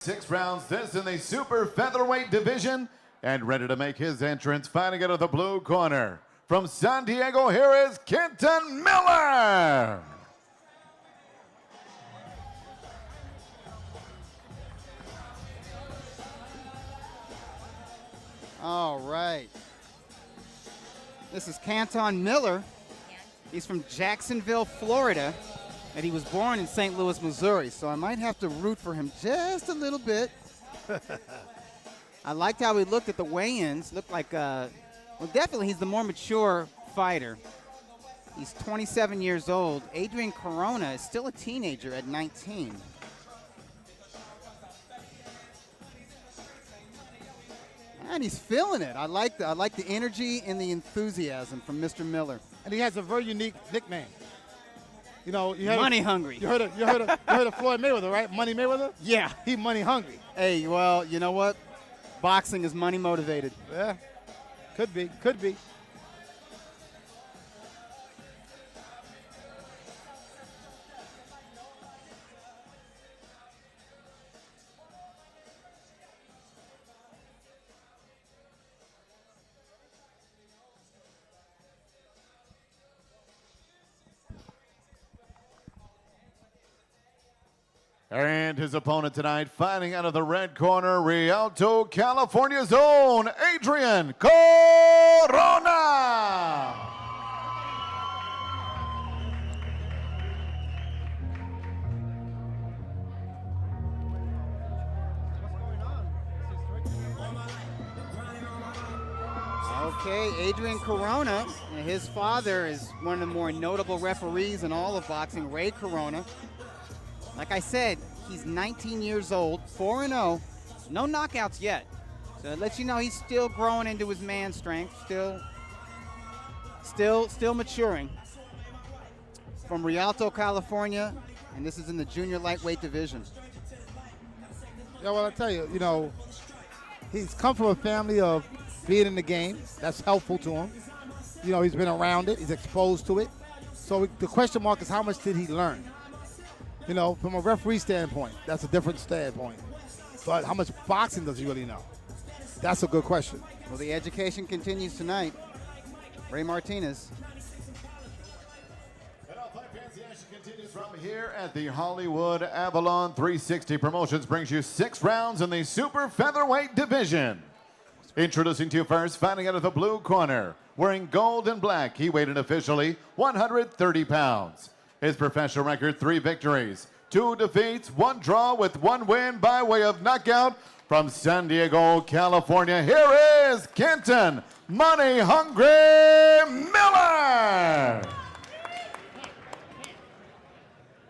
6 rounds, this in the super featherweight division, and ready to make his entrance, fighting out of the blue corner. From San Diego, here is Canton Miller. All right. This is Canton Miller. He's from Jacksonville, Florida, and he was born in St. Louis, Missouri, so I might have to root for him just a little bit. I liked how he looked at the weigh-ins. Looked like, well, definitely he's the more mature fighter. He's 27 years old. Adrian Corona is still a teenager at 19. And he's feeling it. I like the energy and the enthusiasm from Mr. Miller. And he has a very unique nickname. You know, Money hungry. You heard of Floyd Mayweather, right? Money Mayweather? Yeah. He money hungry. Hey, well, you know what? Boxing is money motivated. Yeah. Could be. Could be. And his opponent tonight, fighting out of the red corner, Rialto, California's own Adrian Corona. Okay, Adrian Corona, and his father is one of the more notable referees in all of boxing, Ray Corona. Like I said, he's 19 years old, 4-0, no knockouts yet. So it lets you know he's still growing into his man strength, still maturing. From Rialto, California, and this is in the junior lightweight division. Yeah, well, I tell you, you know, he's come from a family of being in the game. That's helpful to him. You know, he's been around it. He's exposed to it. So the question mark is how much did he learn? You know, from a referee standpoint, that's a different standpoint. But how much boxing does he really know? That's a good question. Well, the education continues tonight. Ray Martinez. And our Fight Fans, the action continues from here at the Hollywood Avalon 360 Promotions. Brings you 6 rounds in the super featherweight division. Introducing to you first, fighting out of the blue corner, wearing gold and black. He weighed in officially 130 pounds. His professional record, 3 victories, 2 defeats, 1 draw with 1 win by way of knockout. From San Diego, California, here is Canton Money Hungry Miller.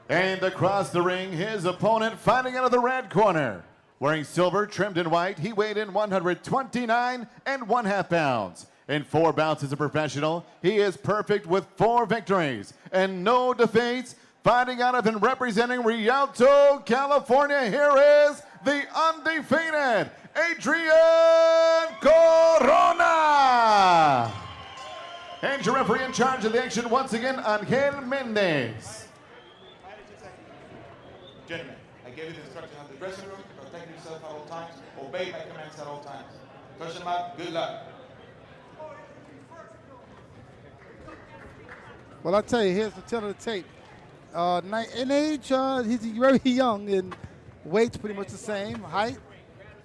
And across the ring, his opponent fighting out of the red corner. Wearing silver, trimmed in white, he weighed in 129 1/2 pounds. In 4 bouts as a professional, he is perfect with 4 victories and no defeats. Fighting out of and representing Rialto, California, here is the undefeated Adrian Corona. And your referee in charge of the action once again, Angel Mendez. Gentlemen, I gave you the instruction of the dressing room to protect yourself at all times, obey my commands at all times. Touch them up, good luck. Well, I'll tell you, here's the tell of the tape. In age, he's very young, and weight's pretty much the same. Height,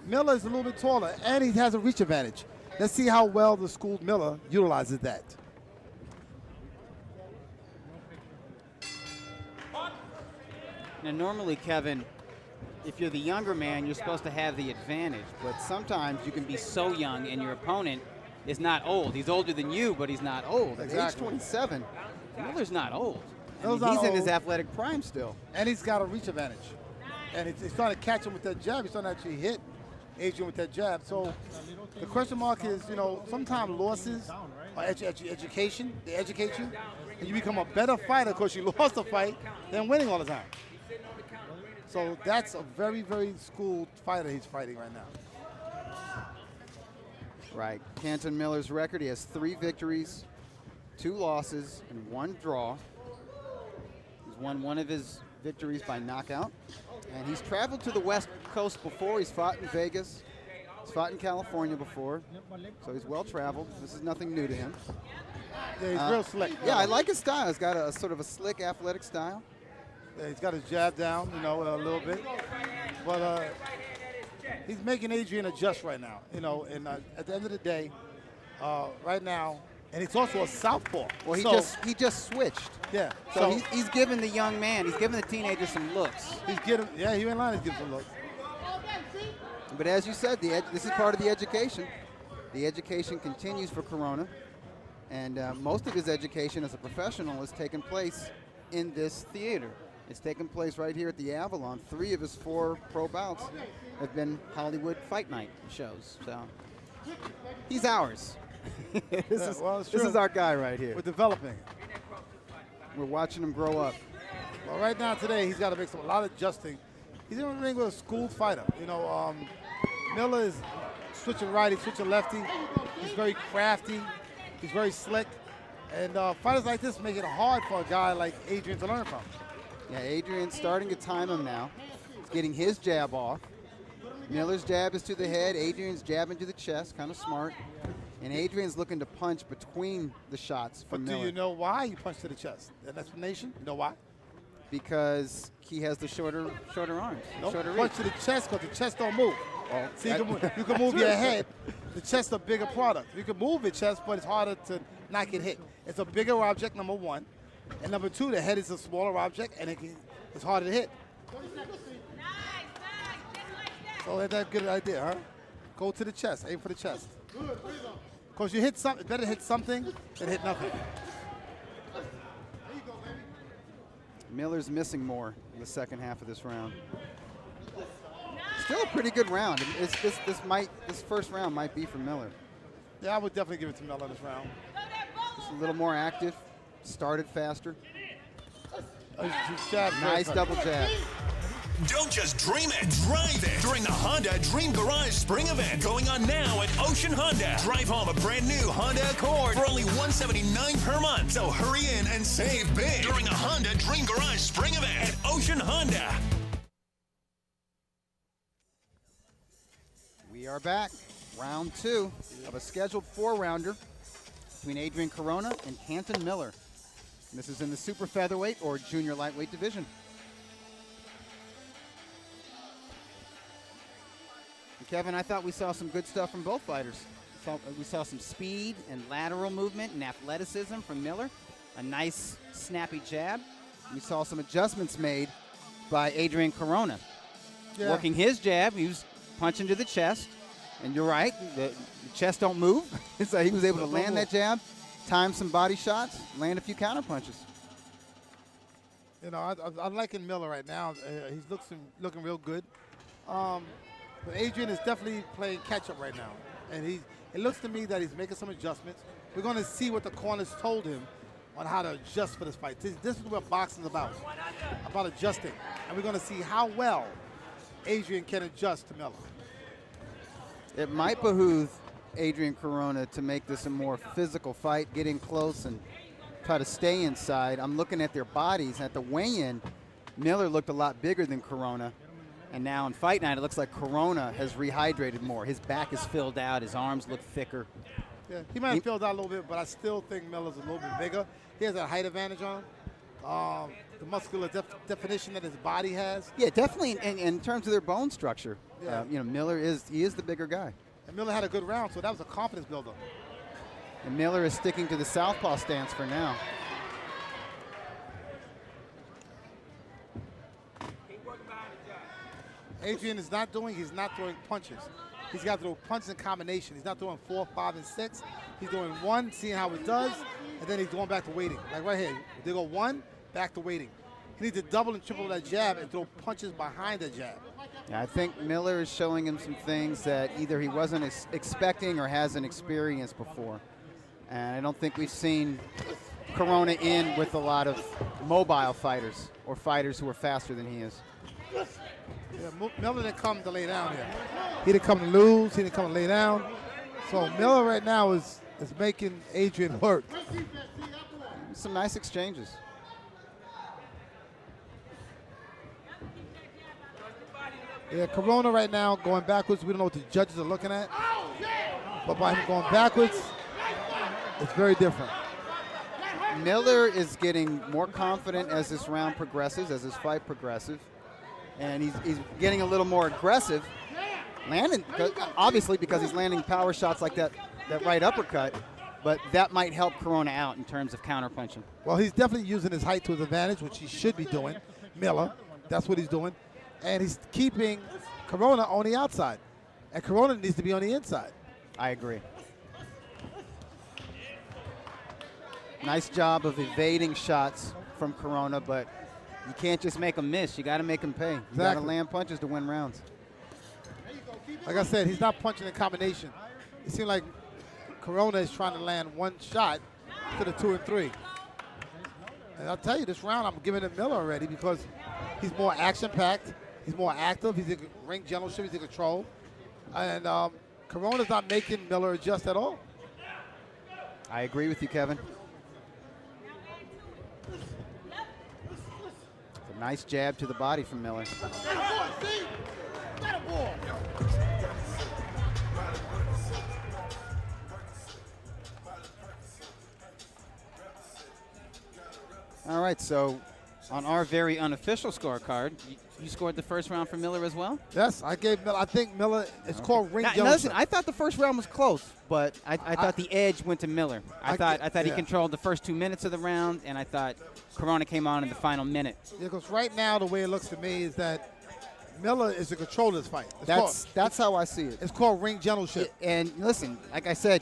Miller is a little bit taller, and he has a reach advantage. Let's see how well the schooled Miller utilizes that. Now, normally, Kevin, if you're the younger man, you're supposed to have the advantage. But sometimes you can be so young and your opponent is not old. He's older than you, but he's not old. At age 27, Miller's not old. I mean, he's in his athletic prime still. And he's got a reach advantage. And it's starting to catch him with that jab. He's starting to actually hit Adrian with that jab. So the question mark is, you know, sometimes losses are education. They educate you. And you become a better fighter because you lost a fight than winning all the time. So that's a very, very schooled fighter he's fighting right now. Right. Canton Miller's record, he has 3 victories, 2 losses, and 1 draw. He's won one of his victories by knockout. And he's traveled to the West Coast before. He's fought in Vegas. He's fought in California before. So he's well traveled. This is nothing new to him. Yeah, he's real slick. Yeah, I like his style. He's got a sort of a slick, athletic style. Yeah, he's got his jab down, you know, a little bit. But he's making Adrian adjust right now, you know. And at the end of the day, right now, and he's also a southpaw. Well, he just switched. Yeah. So he's giving the young man, he's giving the teenager some looks. He's getting, yeah, he ain't lying. He's giving some looks. But as you said, this is part of the education. The education continues for Corona. And most of his education as a professional has taken place in this theater. It's taken place right here at the Avalon. 3 of his 4 pro bouts have been Hollywood Fight Night shows. So he's ours. This is our guy right here. We're developing. We're watching him grow up. Well, right now today, he's got to make a lot of adjusting. He's in the ring with a school fighter. You know, Miller is switching righty, switching lefty. He's very crafty. He's very slick. And fighters like this make it hard for a guy like Adrian to learn from. Yeah, Adrian's starting to time him now. He's getting his jab off. Miller's jab is to the head. Adrian's jabbing to the chest, kind of smart. And Adrian's looking to punch between the shots from Miller. Do you know why he punched to the chest? An explanation? You know why? Because he has the shorter arms, shorter reach. Punch to the chest because the chest don't move. Oh, see, you can move your head. The chest a bigger product. You can move your chest, but it's harder to not get hit. It's a bigger object, number 1. And number 2, the head is a smaller object, and it's harder to hit. So that's a good idea, huh? Go to the chest. Aim for the chest. Because you hit something, it's better to hit something than hit nothing. Miller's missing more in the second half of this round. Still a pretty good round. This first round might be for Miller. Yeah, I would definitely give it to Miller this round. Just a little more active, started faster. Nice double jab. Don't just dream it, drive it during the Honda Dream Garage Spring Event going on now at Ocean Honda. Drive home a brand new Honda Accord for only $179 per month. So hurry in and save big during the Honda Dream Garage Spring Event at Ocean Honda. We are back. Round 2 of a scheduled 4-rounder between Adrian Corona and Canton Miller. And this is in the super featherweight or junior lightweight division. Kevin, I thought we saw some good stuff from both fighters. We saw some speed and lateral movement and athleticism from Miller. A nice, snappy jab. We saw some adjustments made by Adrian Corona. Yeah. Working his jab, he was punching to the chest. And you're right, the chest don't move. So he was able to land that jab, time some body shots, land a few counter punches. You know, I'm liking Miller right now. He's looking real good. But Adrian is definitely playing catch-up right now. And it looks to me that he's making some adjustments. We're going to see what the corners told him on how to adjust for this fight. This is what boxing is about adjusting. And we're going to see how well Adrian can adjust to Miller. It might behoove Adrian Corona to make this a more physical fight, get in close and try to stay inside. I'm looking at their bodies. At the weigh-in, Miller looked a lot bigger than Corona. And now in Fight Night, it looks like Corona has rehydrated more. His back is filled out. His arms look thicker. Yeah, he might have filled out a little bit, but I still think Miller's a little bit bigger. He has a height advantage on him. The muscular definition that his body has. Yeah, definitely in terms of their bone structure. Yeah. Miller is the bigger guy. And Miller had a good round, so that was a confidence builder. And Miller is sticking to the southpaw stance for now. Adrian is not throwing punches. He's got to throw punches in combination. He's not throwing 4, 5, and 6. He's doing 1, seeing how it does, and then he's going back to waiting. Like right here, they go 1, back to waiting. He needs to double and triple that jab and throw punches behind the jab. Yeah, I think Miller is showing him some things that either he wasn't expecting or hasn't experienced before. And I don't think we've seen Corona in with a lot of mobile fighters or fighters who are faster than he is. Yeah, Miller didn't come to lay down here. He didn't come to lose. He didn't come to lay down. So Miller right now is making Adrian work. Some nice exchanges. Yeah, Corona right now going backwards. We don't know what the judges are looking at. But by him going backwards, it's very different. Miller is getting more confident as this round progresses, as this fight progresses. And he's getting a little more aggressive. Landing, obviously, because he's landing power shots like that right uppercut. But that might help Corona out in terms of counterpunching. Well, he's definitely using his height to his advantage, which he should be doing. Miller, that's what he's doing. And he's keeping Corona on the outside. And Corona needs to be on the inside. I agree. Nice job of evading shots from Corona, but you can't just make them miss. You got to make them pay. You got to land punches to win rounds. Like I said, he's not punching in combination. It seems like Corona is trying to land one shot to the 2 and 3. And I'll tell you, this round I'm giving it Miller already because he's more action-packed. He's more active. He's in ring generalship. He's in control. And Corona's not making Miller adjust at all. I agree with you, Kevin. A nice jab to the body from Miller. All right, so on our very unofficial scorecard, you scored the first round for Miller as well? Yes, I gave Miller. I think Miller, it's called ring now, generalship. listen, I thought the first round was close, but I thought the edge went to Miller. I thought he controlled the first 2 minutes of the round, and I thought Corona came on in the final minute. Yeah, because right now the way it looks to me is that Miller is the controller of this fight. That's how I see it. It's called ring generalship. And listen, like I said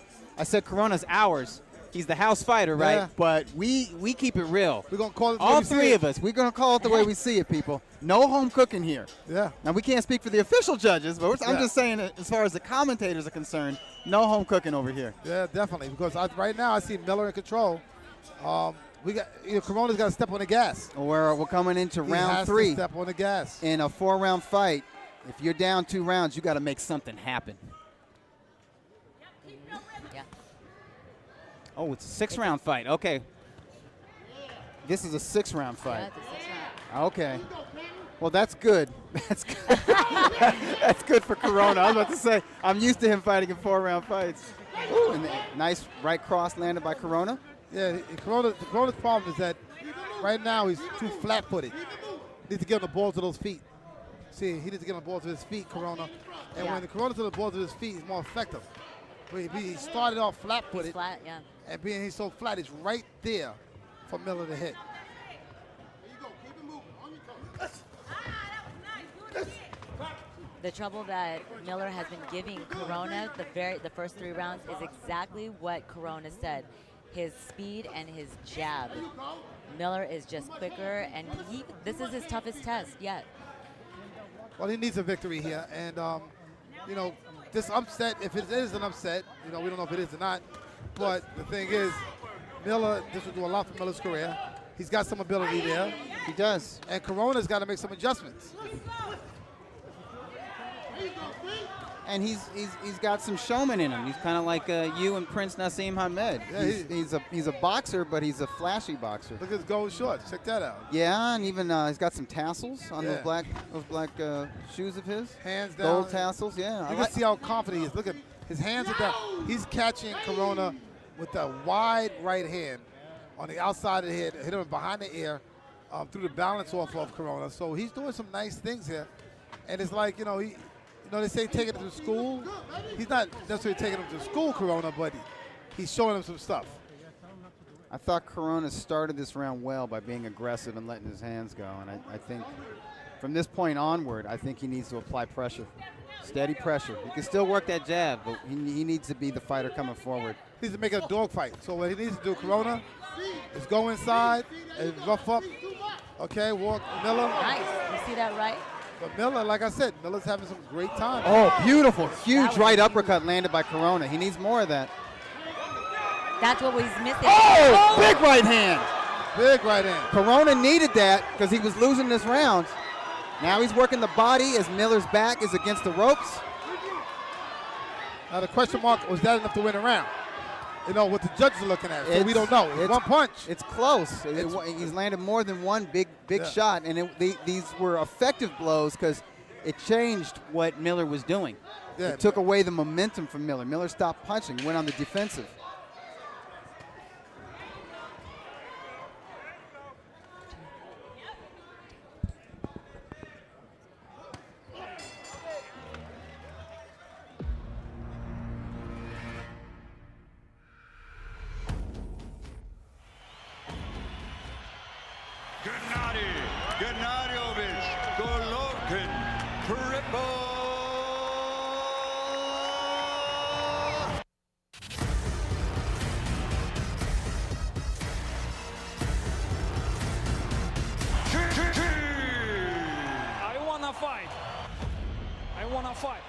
Corona's ours. He's the house fighter, right? Yeah. But we keep it real. We're going to call it the all way we see three it. of us. We're going to call it the way we see it, people. No home cooking here. Yeah. Now, we can't speak for the official judges, but I'm just saying that as far as the commentators are concerned, no home cooking over here. Yeah, definitely. Because right now I see Miller in control. We got Corona's got to step on the gas. We're coming into round 3. He has to step on the gas. In a 4-round fight, if you're down 2 rounds, you got to make something happen. Oh, it's a 6-round fight. Okay. This is a 6-round fight. Yeah, it's a 6-round. Okay. Well, that's good. That's good. That's good for Corona. I was about to say, I'm used to him fighting in 4-round fights. Ooh, and nice right cross landed by Corona. Yeah, Corona's problem is that right now he's too flat-footed. He needs to get on the balls of those feet. See, he needs to get on the balls of his feet, Corona. And when Corona's on the balls of his feet, he's more effective. He started off flat-footed. He's flat, yeah. And being he's so flat, he's right there for Miller to hit. The trouble that Miller has been giving Corona the first 3 rounds is exactly what Corona said. His speed and his jab. Miller is just quicker, and this is his toughest test yet. Well, he needs a victory here, and this upset, if it is an upset, we don't know if it is or not. But the thing is, Miller, this will do a lot for Miller's career. He's got some ability there. He does. And Corona's got to make some adjustments. And he's got some showman in him. He's kind of like you and Prince Nassim Hamed. Yeah, he's a boxer, but he's a flashy boxer. Look at his gold shorts. Check that out. Yeah, and even he's got some tassels on those black shoes of his. Hands down. Gold tassels, yeah. You can see how confident he is. Look at his hands are down. He's catching Corona with a wide right hand on the outside of the head, hit him behind the ear through the balance off of Corona. So he's doing some nice things here. And it's like, they say taking him to school. He's not necessarily taking him to school, Corona, but he's showing him some stuff. I thought Corona started this round well by being aggressive and letting his hands go. And I think from this point onward, I think he needs to apply pressure. Steady pressure. He can still work that jab, but he needs to be the fighter coming forward. He needs to make it a dog fight. So what he needs to do, Corona, is go inside and rough up. Okay, walk Miller. Nice. You see that right? But Miller, like I said, Miller's having some great time. Oh, beautiful. Huge right uppercut landed by Corona. He needs more of that. That's what he's missing. Oh, big right hand. Big right hand. Corona needed that because he was losing this round. Now he's working the body as Miller's back is against the ropes. Now the question mark, was that enough to win a round? What the judges are looking at. So we don't know. It's one punch. It's close. He's landed more than one big shot, and these were effective blows because it changed what Miller was doing. Yeah, It took away the momentum from Miller. Miller stopped punching, went on the defensive. Gennadiyevich Golovkin, triple. I wanna fight. I wanna fight.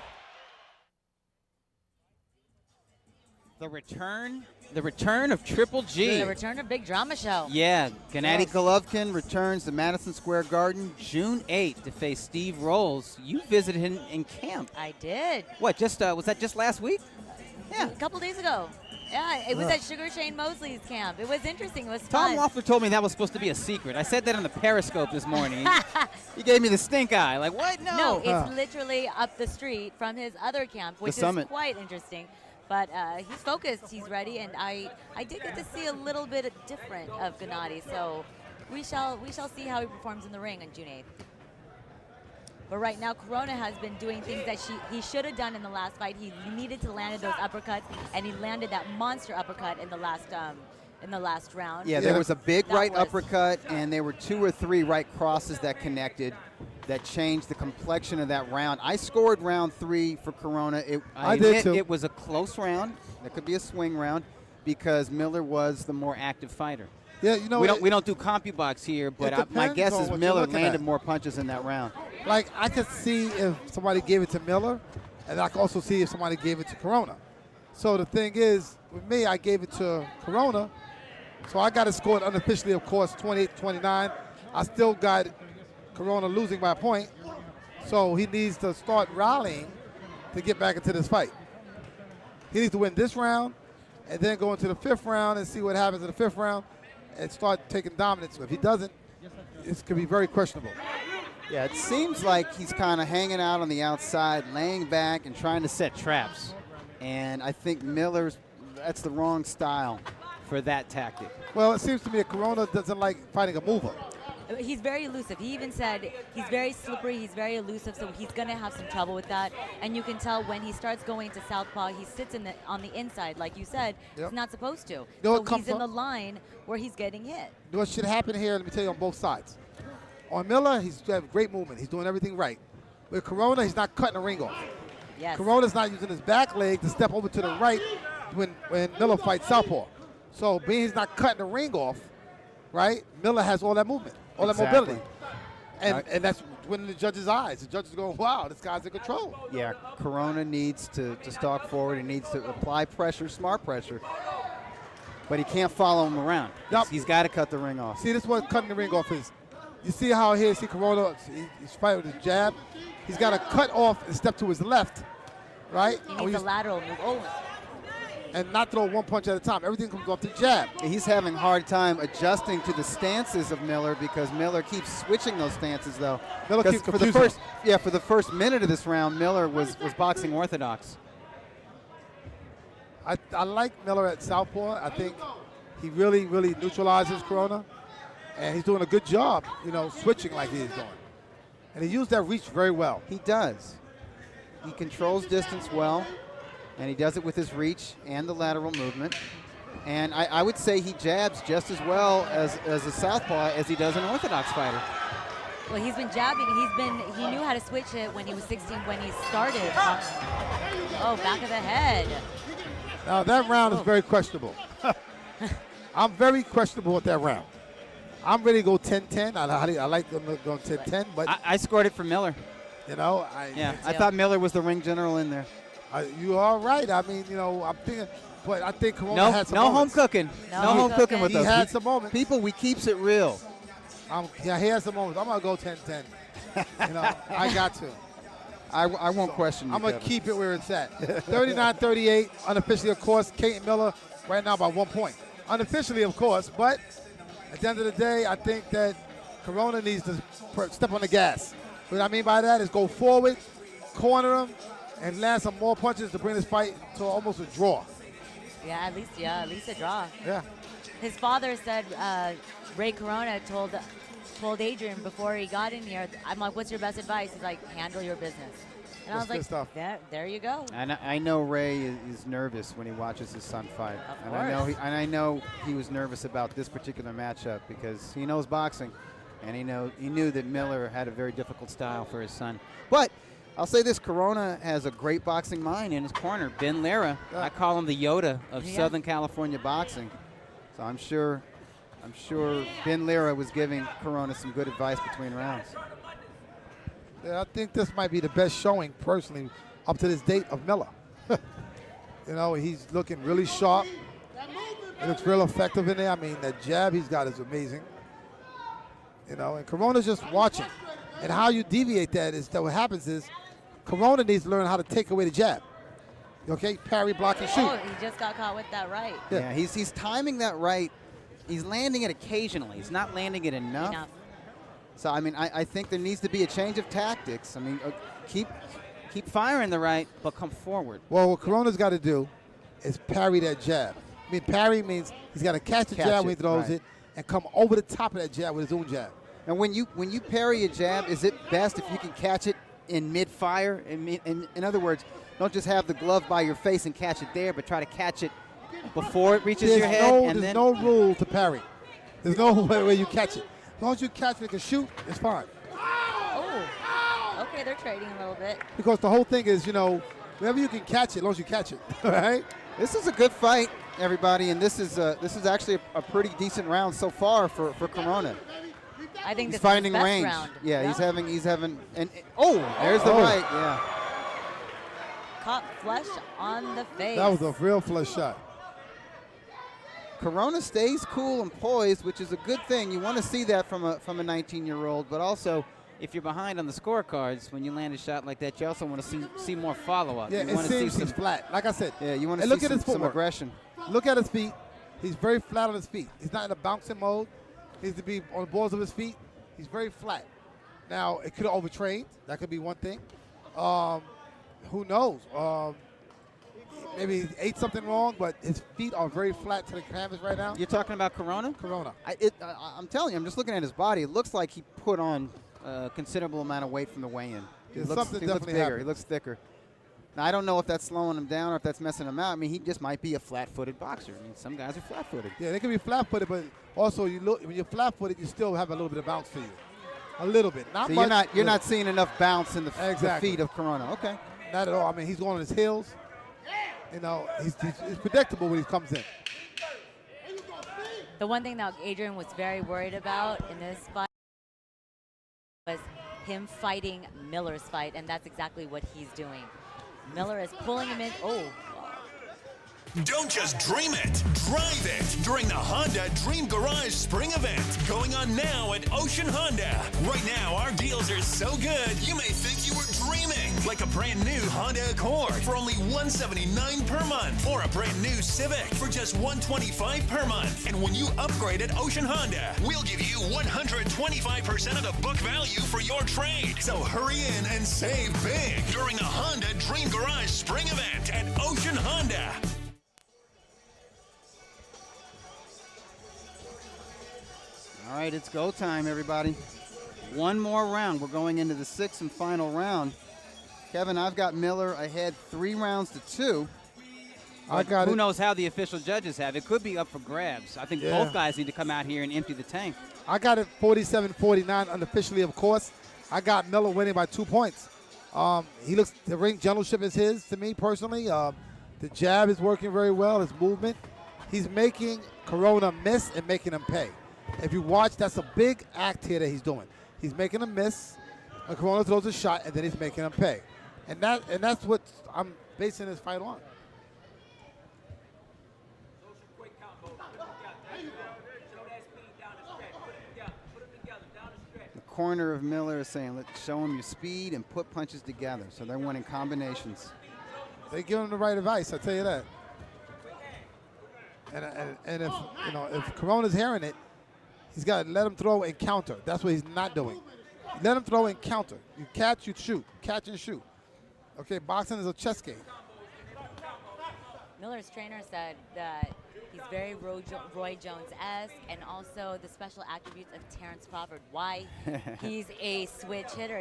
The return of Triple G. The return of Big Drama Show. Yeah, Gennady Golovkin returns to Madison Square Garden June 8th to face Steve Rolls. You visited him in camp. I did. What, was that just last week? Yeah. A couple days ago. Yeah, it was at Sugar Shane Mosley's camp. It was interesting. It was Tom fun. Loeffler told me that was supposed to be a secret. I said that on the Periscope this morning. He gave me the stink eye. Like, what? No, it's literally up the street from his other camp, which is Summit. quite interesting. But he's focused, he's ready, and I did get to see a little bit different of Gennady, so we shall see how he performs in the ring on June 8th. But right now, Corona has been doing things that he should have done in the last fight. He needed to land those uppercuts, and he landed that monster uppercut in the last round. Yeah, there was a big That right was- uppercut, and there were 2 or 3 right crosses that connected that changed the complexion of that round. I scored round 3 for Corona. I did admit too. it was a close round. That could be a swing round because Miller was the more active fighter. Yeah, you know, We don't do CompuBox here, but my depends guess on is what you're Miller looking landed at. more punches in that round. like I could see if somebody gave it to Miller, and I could also see if somebody gave it to Corona. So the thing is, with me, I gave it to Corona, so I got it scored unofficially, of course, 28-29. I still got Corona losing by a point, so he needs to start rallying to get back into this fight. He needs to win this round, and then go into the 5th round and see what happens in the 5th round, and start taking dominance. If he doesn't, this could be very questionable. Yeah, it seems like he's kind of hanging out on the outside, laying back and trying to set traps. And I think that's the wrong style for that tactic. Well, it seems to me that Corona doesn't like fighting a mover. He's very elusive. He even said he's very slippery, he's very elusive, so he's going to have some trouble with that. And you can tell when he starts going to southpaw, he sits on the inside, like you said. Yep. He's not supposed to. know what So comes he's in the up? line where he's getting hit. What should happen here, let me tell you on both sides. On Miller, he's got great movement. He's doing everything right. With Corona, he's not cutting the ring off. Yes. Corona's not using his back leg to step over to the right when Miller fights southpaw. So being he's not cutting the ring off, right, Miller has all that movement, all that Exactly. mobility. And that's winning the judge's eyes. The judge is going, wow, this guy's in control. Yeah, Corona needs to stalk forward. He needs to apply pressure, smart pressure. But he can't follow him around. Yup. He's got to cut the ring off. See, this is what cutting the ring off is. You see how here, see Corona, he's fighting with his jab. He's got to cut off and step to his left, right? He needs a lateral move. Oh, And not throw one punch at a time. Everything comes off the jab. He's having a hard time adjusting to the stances of Miller because Miller keeps switching those stances, though. Miller 'Cause keeps for the confusing first, for the first minute of this round, Miller was boxing orthodox. I like Miller at southpaw. I think he really, really neutralizes Corona. And he's doing a good job, switching like he is doing. And he used that reach very well. He does. He controls distance well, and he does it with his reach and the lateral movement. And I would say he jabs just as well as a southpaw as he does an orthodox fighter. well, he's been jabbing. He knew how to switch it when he was 16 when he started. Oh, back of the head. Now, that round is very questionable. I'm very questionable with that round. I'm ready to go 10-10. I like them to go 10-10, but, I scored it for Miller. I thought Miller was the ring general in there. You are right. I mean, I'm thinking, but I think Corona No, had some no home moments. cooking. No No home home cooking cooking. with He us. had some moments. People, we keeps it real. He had some moments. I'm going to go 10-10. I got to. I won't question you, I'm going to Kevin. keep it where it's at. 39-38, unofficially, of course, Canton Miller right now by 1 point. Unofficially, of course, but at the end of the day, I think that Corona needs to step on the gas. What I mean by that is go forward, corner him, and land some more punches to bring this fight to almost a draw. Yeah, at least a draw. Yeah. His father said Ray Corona told Adrian before he got in here, I'm like, what's your best advice? He's like, handle your business. And That's I good was stuff. like, there you go. And I know Ray is nervous when he watches his son fight. Of And I know he was nervous about this particular matchup because he knows boxing, and he knew that Miller had a very difficult style for his son. But I'll say this: Corona has a great boxing mind in his corner. Ben Lara, I call him the Yoda of Southern California boxing. So I'm sure Ben Lara was giving Corona some good advice between rounds. Yeah, I think this might be the best showing, personally, up to this date of Miller. You know, he's looking really sharp. He looks real effective in there. I mean, that jab he's got is amazing. You know, and Corona's just watching. And how you deviate that is that what happens is Corona needs to learn how to take away the jab. Okay, parry, block, and shoot. Oh, he just got caught with that right. Yeah, he's timing that right. He's landing it occasionally. He's not landing it enough. So, I mean, I think there needs to be a change of tactics. I mean, keep firing the right, but come forward. Well, what Corona's got to do is parry that jab. I mean, parry means he's got to catch the jab when he throws it and come over the top of that jab with his own jab. And when you parry a jab, is it best if you can catch it in mid-fire? In other words, don't just have the glove by your face and catch it there, but try to catch it before it reaches your head. There's no rule to parry. There's no way you catch it. As long as you catch it and can shoot, it's fine. Oh, okay, they're trading a little bit. Because the whole thing is, you know, whenever you can catch it, as long as you catch it, all right? This is a good fight, everybody, and this is actually a pretty decent round so far for Corona. I think he's this finding is his best range. round. Yeah, he's having there's the right. Yeah. Caught flush on the face. That was a real flush shot. Corona stays cool and poised, which is a good thing. You want to see that from a 19-year-old, but also if you're behind on the scorecards, when you land a shot like that, you also want to see more follow-up. Yeah, you it seems he's flat. Like I said, yeah, you want to see some aggression. Look at his feet. He's very flat on his feet. He's not in a bouncing mode. He needs to be on the balls of his feet. He's very flat. Now, it could have overtrained. That could be one thing. Who knows? Maybe he ate something wrong, but his feet are very flat to the canvas right now. You're talking about Corona? Corona. I'm telling you, I'm just looking at his body. It looks like he put on a considerable amount of weight from the weigh-in. He looks bigger. He looks thicker. Now, I don't know if that's slowing him down or if that's messing him out. I mean, he just might be a flat-footed boxer. I mean, some guys are flat-footed. Yeah, they can be flat-footed, but also when you're flat-footed, you still have a little bit of bounce to you. A little bit. Not so much. You're not seeing enough bounce in the feet of Corona. Okay. Not at all. I mean, he's going on his heels. You know, he's predictable when he comes in. The one thing that Adrian was very worried about in this fight was him fighting Miller's fight, and that's exactly what he's doing. Miller is pulling him in. Oh. Don't just dream it, drive it during the Honda Dream Garage Spring Event going on now at Ocean Honda. Right now, our deals are so good, you may think you were dreaming. Like a brand new Honda Accord for only $179 per month, or a brand new Civic for just $125 per month. And when you upgrade at Ocean Honda, we'll give you 125% of the book value for your trade. So hurry in and save big during the Honda Dream Garage Spring Event at Ocean Honda. All right, it's go time, everybody. One more round. We're going into the sixth and final round. Kevin, I've got Miller ahead 3 rounds to 2. Who knows how the official judges have. It could be up for grabs. I think both guys need to come out here and empty the tank. I got it 47-49 unofficially, of course. I got Miller winning by 2 points. He looks, the ring generalship is his to me personally. The jab is working very well, his movement. He's making Corona miss and making him pay. If you watch, that's a big act here that he's doing. He's making him miss, and Corona throws a shot, and then he's making him pay. And that's what I'm basing this fight on. The corner of Miller is saying, let's show him your speed and put punches together. So they're winning combinations. They give him the right advice, I'll tell you that. And if Corona's hearing it, he's got to let him throw and counter. That's what he's not doing. Let him throw and counter. You catch, you shoot. Catch and shoot. Okay, boxing is a chess game. Miller's trainer said that he's very Roy Jones-esque, and also the special attributes of Terrence Crawford. Why he's a switch hitter.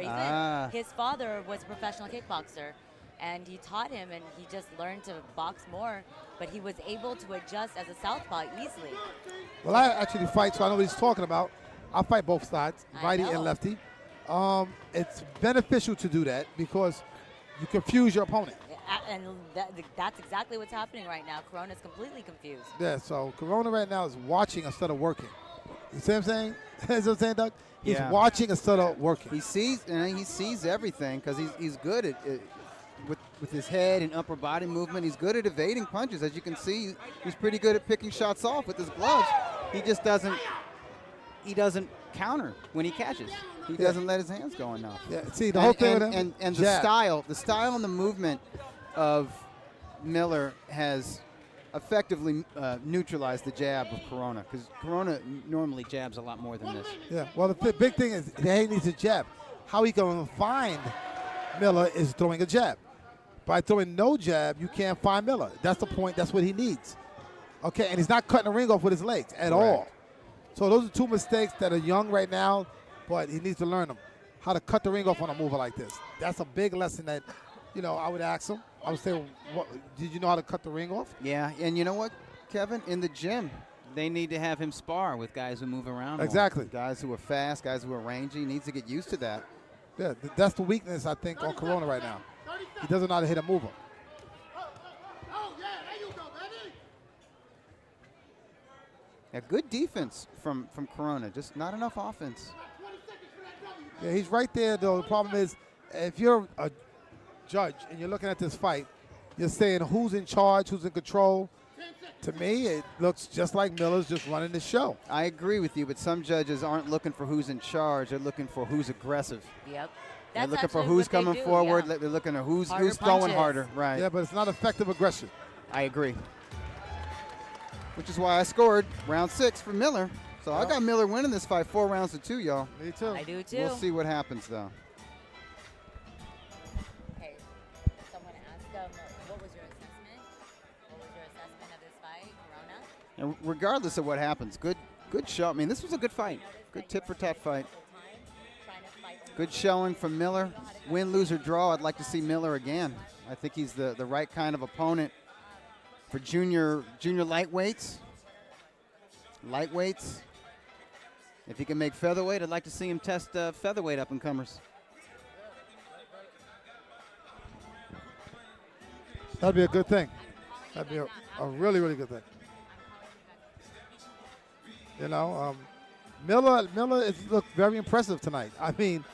His father was a professional kickboxer, and he taught him, and he just learned to box more. But he was able to adjust as a southpaw easily. Well, I actually fight, so I know what he's talking about. I fight both sides, righty and lefty. It's beneficial to do that because you confuse your opponent. And that's exactly what's happening right now. Corona's completely confused. Yeah, so Corona right now is watching instead of working. You see what I'm saying? You know what I'm saying, Doug? He's watching instead of working. He sees everything because he's good at it. With his head and upper body movement, he's good at evading punches. As you can see, he's pretty good at picking shots off with his gloves. He just doesn't counter when he catches. He doesn't let his hands go enough. Yeah, see, the whole thing with him, and the style and the movement of Miller has effectively neutralized the jab of Corona, because Corona normally jabs a lot more than this. Yeah, well, the big thing is he needs a jab. How he going to find Miller is throwing a jab. By throwing no jab, you can't find Miller. That's the point. That's what he needs. Okay, and he's not cutting the ring off with his legs at all. So those are two mistakes that are young right now, but he needs to learn them. How to cut the ring off on a mover like this. That's a big lesson that, I would ask him. I would say, did you know how to cut the ring off? Yeah, and you know what, Kevin? In the gym, they need to have him spar with guys who move around more. Exactly. Guys who are fast, guys who are rangy. He needs to get used to that. Yeah, that's the weakness, I think, on Corona right now. He doesn't know how to hit a mover. Yeah, good defense from Corona, just not enough offense. Yeah, he's right there, though. The problem is, if you're a judge and you're looking at this fight, you're saying who's in charge, who's in control. To me, it looks just like Miller's just running the show. I agree with you, but some judges aren't looking for who's in charge. They're looking for who's aggressive. Yep. They're looking for who's coming forward. They're looking at who's throwing harder. Right. Yeah, but it's not effective aggression. I agree. Which is why I scored round 6 for Miller. So I got Miller winning this fight 4 rounds to 2, y'all. Me too. I do too. We'll see what happens, though. Okay. Someone asked what was your assessment? What was your assessment of this fight, Corona? And regardless of what happens, good show. I mean, this was a good fight. Good tit-for-tat fight. Good showing from Miller. Win, lose, or draw, I'd like to see Miller again. I think he's the right kind of opponent for junior lightweights. If he can make featherweight, I'd like to see him test featherweight up-and-comers. That'd be a good thing. That'd be a really, really good thing. Miller looked very impressive tonight. I mean,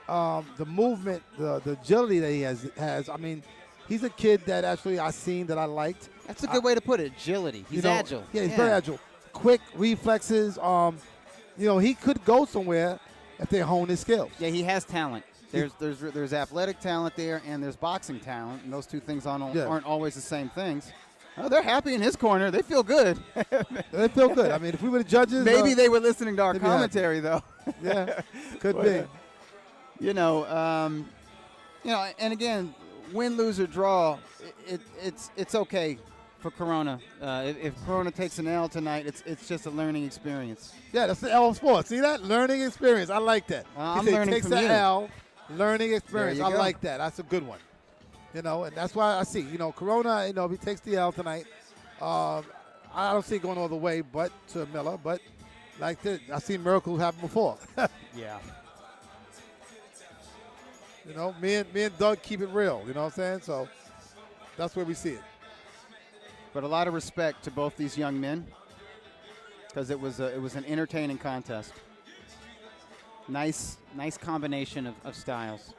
the movement, the agility that he has. I mean, he's a kid that actually I seen that I liked. That's a good way to put it, agility. He's agile. Yeah, he's very agile. Quick reflexes. He could go somewhere if they hone his skills. Yeah, he has talent. There's athletic talent there, and there's boxing talent, and those two things aren't always the same things. Oh, they're happy in his corner. They feel good. They feel good. I mean, if we were the judges, maybe they were listening to our commentary, though. Yeah, could be. And again, win, lose, or draw, it's okay for Corona. If Corona takes an L tonight, it's just a learning experience. Yeah, that's the L of sports. See that? Learning experience. I like that. I'm learning takes from the you. L, learning experience. I go. like that. That's a good one. And that's why I see, Corona, if he takes the L tonight, I don't see it going all the way but to Miller, but like this, I've seen miracles happen before. Yeah. Me and Doug keep it real, you know what I'm saying? So that's where we see it. But a lot of respect to both these young men, because it was an entertaining contest. Nice combination of styles.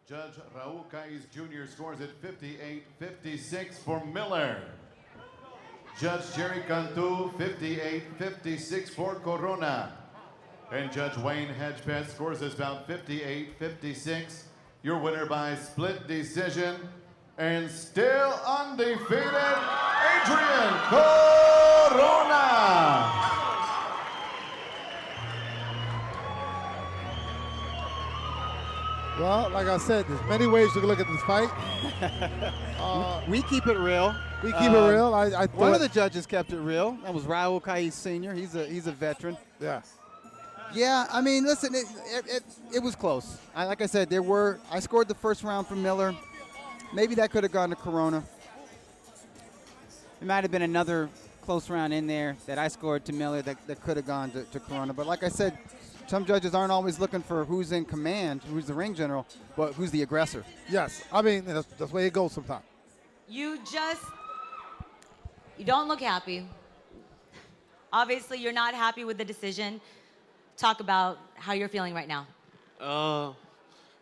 Judge Raul Caiz Jr. scores at 58-56 for Miller. Judge Jerry Cantu, 58-56 for Corona. And Judge Wayne Hedgepeth scores this bout 58-56. Your winner by split decision and still undefeated, Adrian Corona. Well, like I said, there's many ways you can look at this fight. We keep it real. We keep it real. I One of thought, the judges kept it real. That was Raul Caiz Sr. He's a veteran. yeah. Yeah, I mean, listen, it was close. Like I said, I scored the first round for Miller. Maybe that could have gone to Corona. There might have been another close round in there that I scored to Miller that could have gone to Corona. But like I said, some judges aren't always looking for who's in command, who's the ring general, but who's the aggressor. Yes. I mean, that's the way it goes sometimes. You don't look happy. Obviously, you're not happy with the decision. Talk about how you're feeling right now.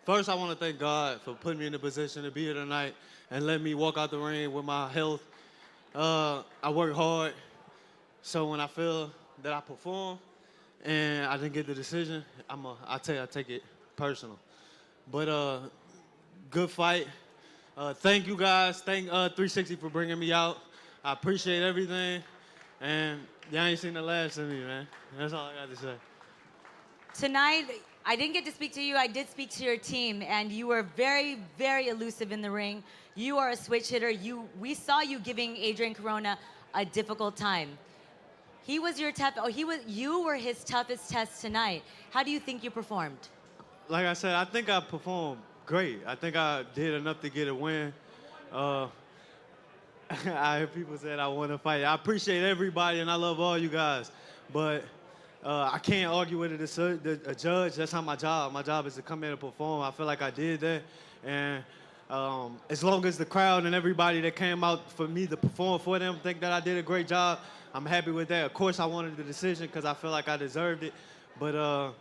First, I want to thank God for putting me in the position to be here tonight and letting me walk out the ring with my health. I work hard, so when I feel that I perform and I didn't get the decision, I take it personal. But good fight. Thank you guys. Thank 360 for bringing me out. I appreciate everything, and y'all ain't seen the last of me, man. That's all I got to say. Tonight, I didn't get to speak to you. I did speak to your team, and you were very, very elusive in the ring. You are a switch hitter. We saw you giving Adrian Corona a difficult time. You were his toughest test tonight. How do you think you performed? Like I said, I think I performed great. I think I did enough to get a win. I hear people say I want to fight. I appreciate everybody, and I love all you guys. But I can't argue with a judge. That's not my job. My job is to come in and perform. I feel like I did that. And as long as the crowd and everybody that came out for me to perform for them think that I did a great job, I'm happy with that. Of course, I wanted the decision because I feel like I deserved it. But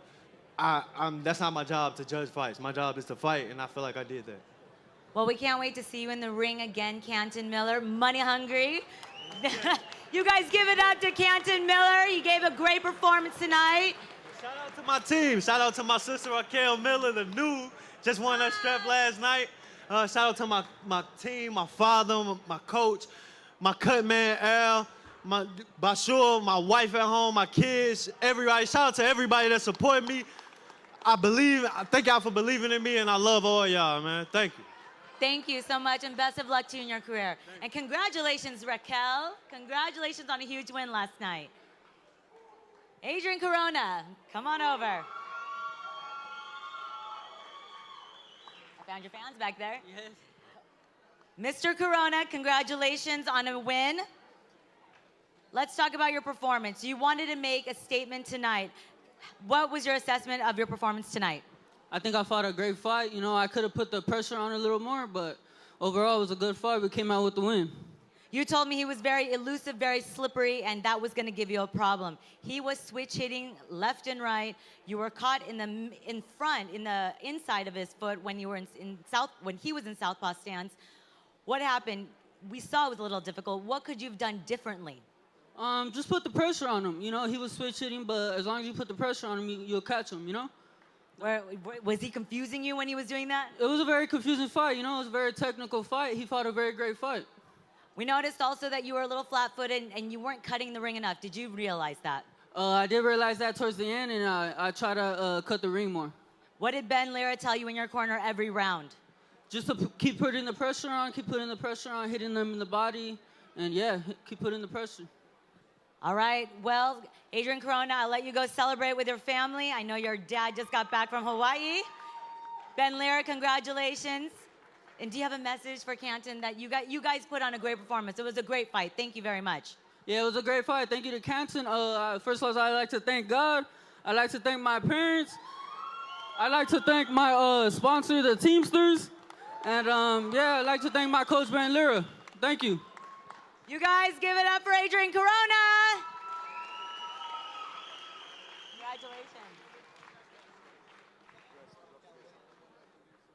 that's not my job to judge fights. My job is to fight, and I feel like I did that. Well, we can't wait to see you in the ring again, Canton Miller. Money hungry. You guys give it up to Canton Miller. He gave a great performance tonight. Shout out to my team. Shout out to my sister Raquel Miller, the new, just won that strap last night. Shout out to my team, my father, my coach, my cut man Al, my Bashur, my wife at home, my kids, everybody. Shout out to everybody that supported me. I thank y'all for believing in me, and I love all y'all, man. Thank you. Thank you so much, and best of luck to you in your career. And congratulations, Raquel. Congratulations on a huge win last night. Adrian Corona, come on over. I found your fans back there. Yes. Mr. Corona, congratulations on a win. Let's talk about your performance. You wanted to make a statement tonight. What was your assessment of your performance tonight? I think I fought a great fight. You know, I could have put the pressure on a little more, but overall it was a good fight. We came out with the win. You told me he was very elusive, very slippery, and that was going to give you a problem. He was switch hitting left and right. You were caught in the inside of his foot when he was in southpaw stance. What happened? We saw it was a little difficult. What could you have done differently? Just put the pressure on him. You know, he was switch hitting, but as long as you put the pressure on him, you'll catch him, you know? Was he confusing you when he was doing that? It was a very confusing fight. You know, it was a very technical fight. He fought a very great fight. We noticed also that you were a little flat-footed and you weren't cutting the ring enough. Did you realize that? I did realize that towards the end, and I try to cut the ring more. What did Ben Lira tell you in your corner every round? Just to keep putting the pressure on, hitting them in the body, and yeah, keep putting the pressure. All right, well, Adrian Corona, I'll let you go celebrate with your family. I know your dad just got back from Hawaii. Ben Lira, congratulations. And do you have a message for Canton that you guys put on a great performance? It was a great fight. Thank you very much. Yeah, it was a great fight. Thank you to Canton. First of all, I'd like to thank God. I'd like to thank my parents. I'd like to thank my sponsor, the Teamsters. And yeah, I'd like to thank my coach, Ben Lira. Thank you. You guys give it up for Adrian Corona. Congratulations.